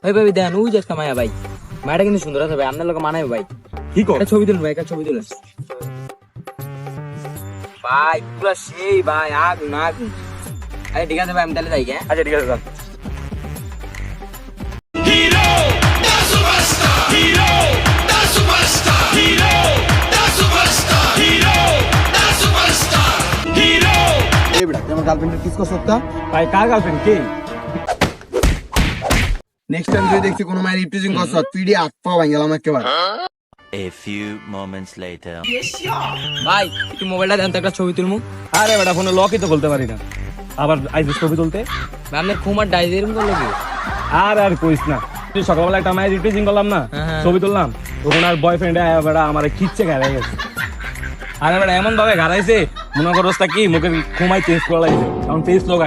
ভাই ভাই দেন ওই যে একটা মায়া ভাই, মায়াটা কিন্তু সুন্দর আছে ভাই, আপনার লোক মানায় ভাই। কি কর? একটা ছবি তুলুন ভাই, একটা ছবি তুলুন ভাই, পুরো সেই ভাই, আগুন আগুন। আরে ঠিক আছে ভাই, আমি তাহলে যাই। হ্যাঁ আচ্ছা ঠিক আছে যান। Hero, the superstar. Hero, the superstar. Hero, the superstar. Hero, the superstar. Hero. এই বেটা, তুই আমার গার্লফ্রেন্ডের কিস করছ একটা? ভাই কার গার্লফ্রেন্ড কি? নেক্সট টাইম যদি দেখছি কোনো মায়ের ইপটিজিং করছ, পিডি আট পা ভাঙ গেলাম একেবারে। A few moments later. ভাই একটু মোবাইলটা দেন তো, একটা ছবি তুলমু। আরে বেটা ফোনে লকই তো খুলতে পারি না, আবার আইসিস ছবি তুলতে। ভাই আপনার খুমার ডাইরি এরকম করলো কি? আর কইস না, তুই সকালবেলা একটা মায়ের রিপ্রেজিং করলাম না, হ্যাঁ। ছবি তুললাম, তখন আর বয়ফ্রেন্ড বেটা আমার খিচ্ছে গাড়াই গেছে। আরে বেটা এমন ভাবে গাড়াইছে, মনে করস কি মুখের ঘুমাই চেঞ্জ করা লাগছে, এখন ফেস লোক